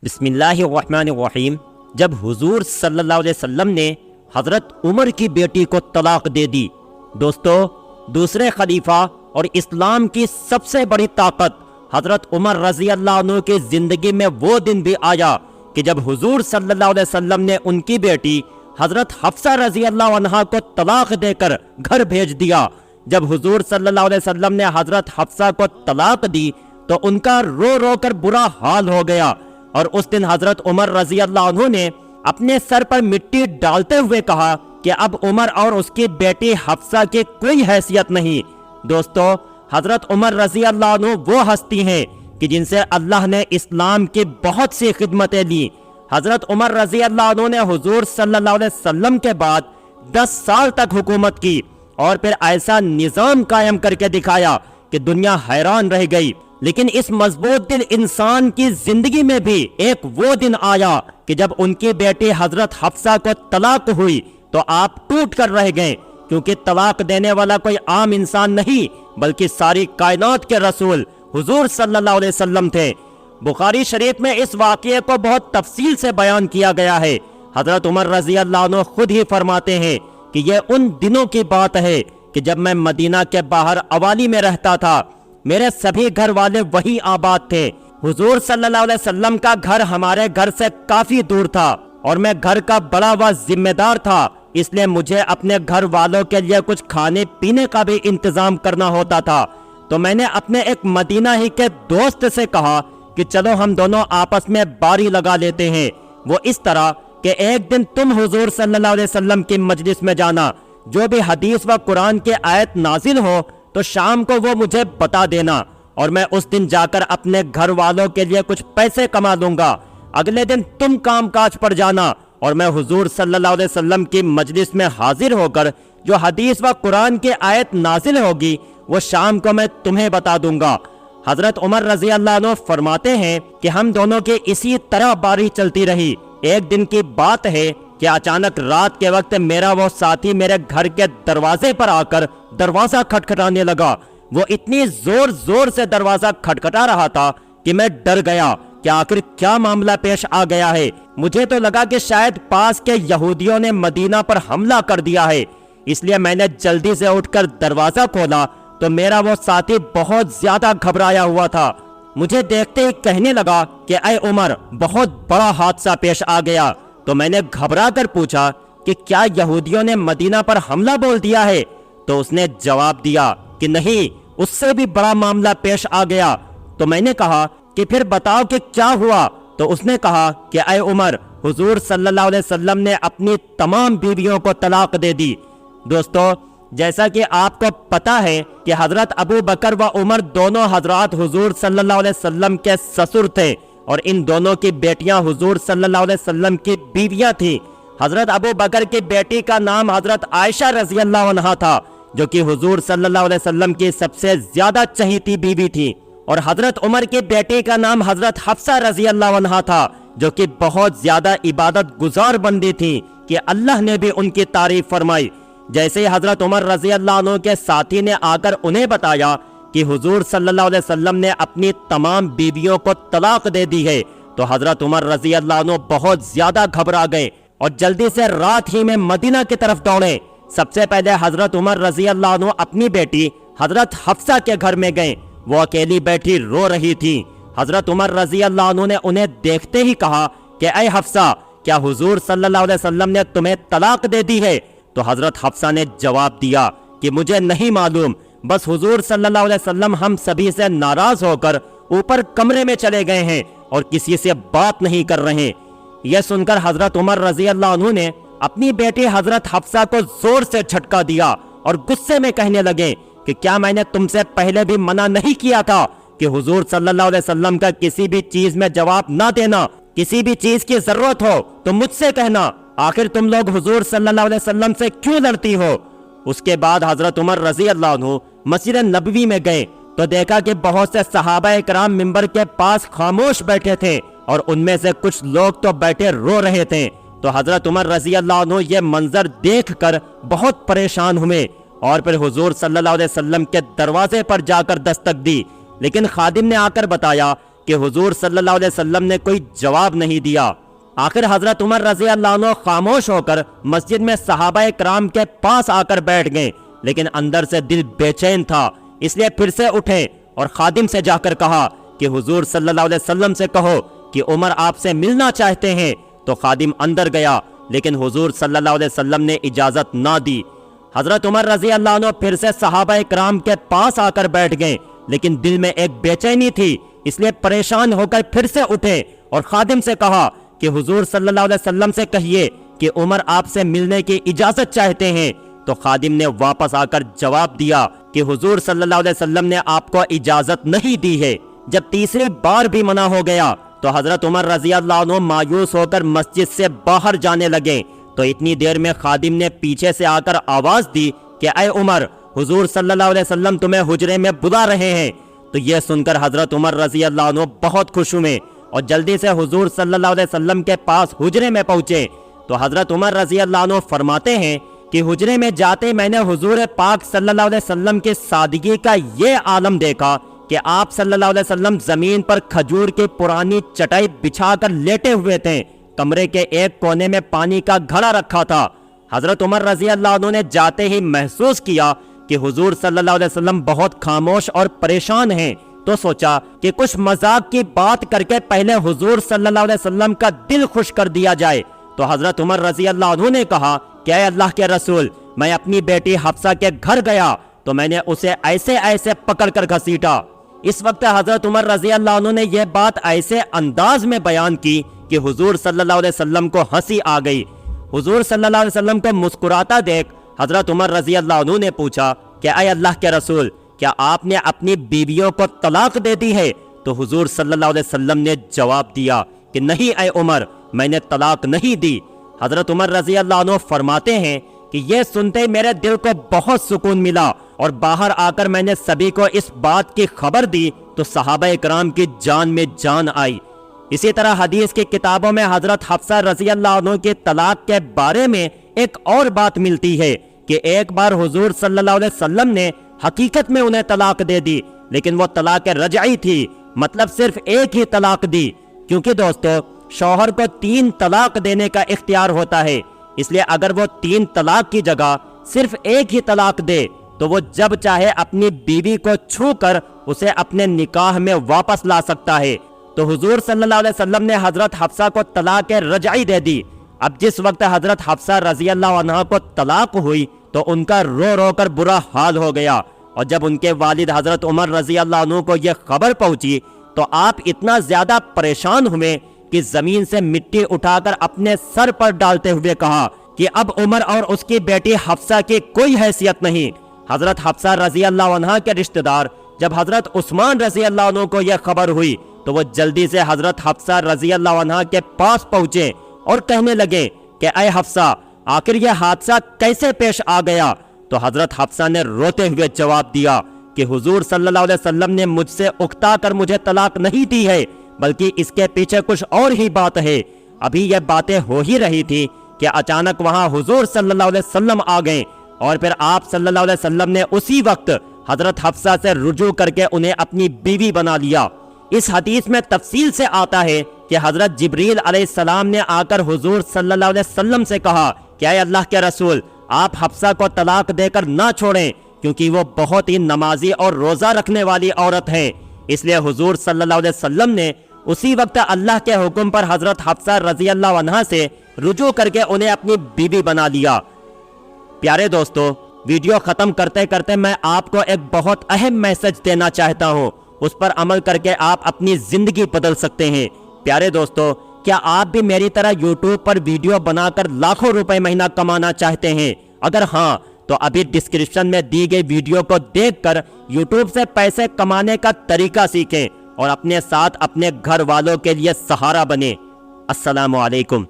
بسم اللہ الرحمن الرحیم۔ جب حضور صلی اللہ علیہ وسلم نے حضرت عمر کی بیٹی کو طلاق دے دی، دوستو، دوسرے خلیفہ اور اسلام کی سب سے بڑی طاقت حضرت عمر رضی اللہ عنہ کی زندگی میں وہ دن بھی آیا کہ جب حضور صلی اللہ علیہ وسلم نے ان کی بیٹی حضرت حفصہ رضی اللہ عنہا کو طلاق دے کر گھر بھیج دیا۔ جب حضور صلی اللہ علیہ وسلم نے حضرت حفصہ کو طلاق دی تو ان کا رو رو کر برا حال ہو گیا، اور اس دن حضرت عمر رضی اللہ عنہ نے اپنے سر پر مٹی ڈالتے ہوئے کہا کہ اب عمر اور اس کی بیٹی حفصہ کی کوئی حیثیت نہیں۔ دوستو، حضرت عمر رضی اللہ عنہ وہ ہستی ہیں کہ جن سے اللہ نے اسلام کی بہت سی خدمتیں لی۔ حضرت عمر رضی اللہ عنہ نے حضور صلی اللہ علیہ وسلم کے بعد 10 سال تک حکومت کی، اور پھر ایسا نظام قائم کر کے دکھایا کہ دنیا حیران رہ گئی۔ لیکن اس مضبوط دل انسان کی زندگی میں بھی ایک وہ دن آیا کہ جب ان کی بیٹی حضرت حفصہ کو طلاق ہوئی تو آپ ٹوٹ کر رہ گئے، کیونکہ طلاق دینے والا کوئی عام انسان نہیں بلکہ ساری کائنات کے رسول حضور صلی اللہ علیہ وسلم تھے۔ بخاری شریف میں اس واقعے کو بہت تفصیل سے بیان کیا گیا ہے۔ حضرت عمر رضی اللہ عنہ خود ہی فرماتے ہیں کہ یہ ان دنوں کی بات ہے کہ جب میں مدینہ کے باہر عوالی میں رہتا تھا، میرے سبھی گھر والے وہی آباد تھے۔ حضور صلی اللہ علیہ وسلم کا گھر ہمارے گھر سے کافی دور تھا، اور میں گھر کا بڑا و ذمہ دار تھا، اس لیے مجھے اپنے گھر والوں کے لیے کچھ کھانے پینے کا بھی انتظام کرنا ہوتا تھا۔ تو میں نے اپنے ایک مدینہ ہی کے دوست سے کہا کہ چلو ہم دونوں آپس میں باری لگا لیتے ہیں۔ وہ اس طرح کہ ایک دن تم حضور صلی اللہ علیہ وسلم کی مجلس میں جانا، جو بھی حدیث و قرآن کے آیت نازل ہو تو شام کو وہ مجھے بتا دینا، اور میں اس دن جا کر اپنے گھر والوں کے لیے کچھ پیسے کما لوں گا۔ اگلے دن تم کام کاج پر جانا، اور میں حضور صلی اللہ علیہ وسلم کی مجلس میں حاضر ہو کر جو حدیث و قرآن کی آیت نازل ہوگی وہ شام کو میں تمہیں بتا دوں گا۔ حضرت عمر رضی اللہ عنہ فرماتے ہیں کہ ہم دونوں کی اسی طرح باری چلتی رہی۔ ایک دن کی بات ہے کہ اچانک رات کے وقت میرا وہ ساتھی میرے گھر کے دروازے پر آ کر دروازہ کھٹکھٹانے لگا۔ وہ اتنی زور زور سے دروازہ کھٹکھٹا رہا تھا کہ میں ڈر گیا کہ آخر کیا معاملہ پیش آ گیا ہے۔ مجھے تو لگا کہ شاید پاس کے یہودیوں نے مدینہ پر حملہ کر دیا ہے، اس لیے میں نے جلدی سے اٹھ کر دروازہ کھولا تو میرا وہ ساتھی بہت زیادہ گھبرایا ہوا تھا۔ مجھے دیکھتے ہی کہنے لگا کہ اے عمر، بہت بڑا حادثہ پیش آ گیا۔ تو میں نے گھبرا کر پوچھا کہ کیا یہودیوں نے مدینہ پر حملہ بول دیا ہے؟ تو اس نے جواب دیا کہ نہیں، اس سے بھی بڑا معاملہ پیش آ گیا۔ تو میں نے کہا کہ پھر بتاؤ کہ کیا ہوا؟ تو اس نے کہا کہ اے عمر، حضور صلی اللہ علیہ وسلم نے اپنی تمام بیویوں کو طلاق دے دی۔ دوستو، جیسا کہ آپ کو پتا ہے کہ حضرت ابو بکر و عمر دونوں حضرات حضور صلی اللہ علیہ وسلم کے سسر تھے، اور ان دونوں کی بیٹیاں حضور صلی اللہ علیہ وسلم کی بیویاں تھیں۔ حضرت ابو بکر کی بیٹی کا نام حضرت عائشہ رضی اللہ عنہا تھا، جو کہ حضور صلی اللہ علیہ وسلم کی سب سے زیادہ چہیتی بیوی تھی، اور حضرت عمر کی بیٹی کا نام حضرت حفصہ رضی اللہ عنہا تھا، جو کہ بہت زیادہ عبادت گزار بندی تھی کہ اللہ نے بھی ان کی تعریف فرمائی۔ جیسے حضرت عمر رضی اللہ عنہ کے ساتھی نے آ کر انہیں بتایا کہ حضور صلی اللہ علیہ وسلم نے اپنی تمام بیویوں کو طلاق دے دی ہے، تو حضرت عمر رضی اللہ عنہ بہت زیادہ گھبرا گئے اور جلدی سے رات ہی میں مدینہ کی طرف دوڑے۔ سب سے پہلے حضرت عمر رضی اللہ عنہ اپنی بیٹی حضرت حفصہ کے گھر میں گئے۔ وہ اکیلی بیٹھی رو رہی تھی۔ حضرت عمر رضی اللہ عنہ نے انہیں دیکھتے ہی کہا کہ اے حفصہ، کیا حضور صلی اللہ علیہ وسلم نے تمہیں طلاق دے دی ہے؟ تو حضرت حفصہ نے جواب دیا کہ مجھے نہیں معلوم، بس حضور صلی اللہ علیہ وسلم ہم سبھی سے ناراض ہو کر اوپر کمرے میں چلے گئے ہیں اور کسی سے بات نہیں کر رہے۔ یہ سن کر حضرت عمر رضی اللہ عنہ نے اپنی بیٹی حضرت حفصہ کو زور سے جھٹکا دیا اور غصے میں کہنے لگے کہ کیا میں نے تم سے پہلے بھی منع نہیں کیا تھا کہ حضور صلی اللہ علیہ وسلم کا کسی بھی چیز میں جواب نہ دینا؟ کسی بھی چیز کی ضرورت ہو تو مجھ سے کہنا، آخر تم لوگ حضور صلی اللہ علیہ وسلم سے کیوں لڑتی ہو؟ اس کے بعد حضرت عمر رضی اللہ عنہ مسجد نبوی میں گئے تو دیکھا کہ بہت سے صحابہ کرام منبر کے پاس خاموش بیٹھے تھے، اور ان میں سے کچھ لوگ تو بیٹھے رو رہے تھے۔ تو حضرت عمر رضی اللہ عنہ یہ منظر دیکھ کر بہت پریشان ہوئے، اور پھر حضور صلی اللہ علیہ وسلم کے دروازے پر جا کر دستک دی، لیکن خادم نے آ کر بتایا کہ حضور صلی اللہ علیہ وسلم نے کوئی جواب نہیں دیا۔ آخر حضرت عمر رضی اللہ عنہ خاموش ہو کر مسجد میں صحابہ کرام کے پاس آ کر بیٹھ گئے، لیکن اندر سے دل بے چین تھا، اس لیے پھر سے اٹھے اور خادم سے جا کر کہا کہ حضور صلی اللہ علیہ وسلم سے کہو کہ عمر آپ سے ملنا چاہتے ہیں۔ تو خادم اندر گیا، لیکن حضور صلی اللہ علیہ وسلم نے اجازت نہ دی۔ حضرت عمر رضی اللہ عنہ پھر سے صحابہ کرام کے پاس آ کر بیٹھ گئے، لیکن دل میں ایک بے چینی تھی، اس لیے پریشان ہو کر پھر سے اٹھے اور خادم سے کہا کہ حضور صلی اللہ علیہ وسلم سے کہیے کہ عمر آپ سے ملنے کی اجازت چاہتے ہیں۔ تو خادم نے واپس آ کر جواب دیا کہ حضور صلی اللہ علیہ وسلم نے آپ کو اجازت نہیں دی ہے۔ جب تیسری بار بھی منع ہو گیا تو حضرت عمر رضی اللہ عنہ مایوس ہو کر مسجد سے باہر جانے لگے، تو اتنی دیر میں خادم نے پیچھے سے آ کر آواز دی کہ اے عمر، حضور صلی اللہ علیہ وسلم تمہیں حجرے میں بلا رہے ہیں۔ تو یہ سن کر حضرت عمر رضی اللہ عنہ بہت خوش ہوئے اور جلدی سے حضور صلی اللہ علیہ وسلم کے پاس حجرے میں پہنچے۔ تو حضرت عمر رضی اللہ عنہ فرماتے ہیں کہ حجرے میں جاتے میں نے حضور پاک صلی اللہ علیہ وسلم کی سادگی کا یہ عالم دیکھا کہ آپ صلی اللہ علیہ وسلم زمین پر کھجور کی پرانی چٹائی بچھا کر لیٹے ہوئے تھے، کمرے کے ایک کونے میں پانی کا گھڑا رکھا تھا۔ حضرت عمر رضی اللہ عنہ نے جاتے ہی محسوس کیا کہ حضور صلی اللہ علیہ وسلم بہت خاموش اور پریشان ہیں، تو سوچا کہ کچھ مذاق کی بات کر کے پہلے حضور صلی اللہ علیہ وسلم کا دل خوش کر دیا جائے۔ تو حضرت عمر رضی اللہ عنہ نے کہا کہ اے اللہ کے رسول، میں اپنی بیٹی حفصہ کے گھر گیا تو میں نے اسے ایسے پکڑ کر گھسیٹا۔ اس وقت حضرت عمر رضی اللہ عنہ نے یہ بات ایسے انداز میں بیان کی کہ حضور صلی اللہ علیہ وسلم کو ہنسی آ گئی۔ حضور صلی اللہ علیہ وسلم کو مسکراتا دیکھ حضرت عمر رضی اللہ عنہ نے پوچھا کہ اے اللہ کے رسول، کیا آپ نے اپنی بیویوں کو طلاق دے دی ہے؟ تو حضور صلی اللہ علیہ وسلم نے جواب دیا کہ نہیں اے عمر، میں نے طلاق نہیں دی۔ حضرت عمر رضی اللہ عنہ فرماتے ہیں کہ یہ سنتے میرے دل کو بہت سکون ملا اور باہر آ کر میں نے سبھی کو اس بات کی خبر دی تو صحابہ اکرام کی جان میں جان آئی۔ اسی طرح حدیث کی کتابوں میں حضرت حفصہ رضی اللہ عنہ کے طلاق کے بارے میں ایک اور بات ملتی ہے کہ ایک بار حضور صلی اللہ علیہ وسلم نے حقیقت میں انہیں طلاق دے دی، لیکن وہ طلاق رجعی تھی، مطلب صرف ایک ہی طلاق دی، کیونکہ دوستو شوہر کو 3 طلاق دینے کا اختیار ہوتا ہے، اس لیے اگر وہ 3 طلاق کی جگہ صرف ایک ہی طلاق دے تو وہ جب چاہے اپنی بیوی کو چھو کر اسے اپنے نکاح میں واپس لا سکتا ہے۔ تو حضور صلی اللہ علیہ وسلم نے حضرت حفصہ کو طلاق رجعی دے دی۔ اب جس وقت حضرت حفصہ رضی اللہ عنہ کو طلاق ہوئی تو ان کا رو رو کر برا حال ہو گیا، اور جب ان کے والد حضرت عمر رضی اللہ عنہ کو یہ خبر پہنچی تو آپ اتنا زیادہ پریشان ہوئے کہ زمین سے مٹی اٹھا کر اپنے سر پر ڈالتے ہوئے کہا کہ اب عمر اور اس کی بیٹی حفصہ کی کوئی حیثیت نہیں۔ حضرت حفصہ رضی اللہ عنہ کے رشتہ دار جب حضرت عثمان رضی اللہ عنہ کو یہ خبر ہوئی تو وہ جلدی سے حضرت حفصہ رضی اللہ عنہ کے پاس پہنچے اور کہنے لگے کہ اے حفصہ، آخر یہ حادثہ کیسے پیش آ گیا؟ تو حضرت حفصہ نے روتے ہوئے جواب دیا کہ حضور صلی اللہ علیہ وسلم نے مجھ سے اکتا کر مجھے طلاق نہیں دی ہے، بلکہ اس کے پیچھے کچھ اور ہی بات ہے۔ ابھی یہ باتیں ہو ہی رہی تھی کہ اچانک وہاں حضور صلی اللہ علیہ وسلم آ گئے، اور پھر آپ صلی اللہ علیہ وسلم نے اسی وقت حضرت حفصہ سے رجوع کر کے انہیں اپنی بیوی بنا لیا۔ اس حدیث میں تفصیل سے آتا ہے کہ حضرت جبریل علیہ السلام نے آ کر حضور صلی اللہ علیہ وسلم سے کہا کہ اے اللہ کے رسول، آپ حفصہ کو طلاق دے کر نہ چھوڑیں، کیونکہ وہ بہت ہی نمازی اور روزہ رکھنے والی عورت ہے۔ اس لیے حضور صلی اللہ علیہ وسلم نے اسی وقت اللہ کے حکم پر حضرت حفصہ رضی اللہ عنہ سے رجوع کر کے انہیں اپنی بیوی بنا لیا۔ پیارے دوستو، ویڈیو ختم کرتے کرتے میں آپ کو ایک بہت اہم میسج دینا چاہتا ہوں، اس پر عمل کر کے آپ اپنی زندگی بدل سکتے ہیں۔ پیارے دوستو، کیا آپ بھی میری طرح یوٹیوب پر ویڈیو بنا کر لاکھوں روپے مہینہ کمانا چاہتے ہیں؟ اگر ہاں تو ابھی ڈسکرپشن میں دی گئی ویڈیو کو دیکھ کر یوٹیوب سے پیسے کمانے کا طریقہ سیکھیں اور اپنے ساتھ اپنے گھر والوں کے لیے سہارا بنیں۔ السلام علیکم۔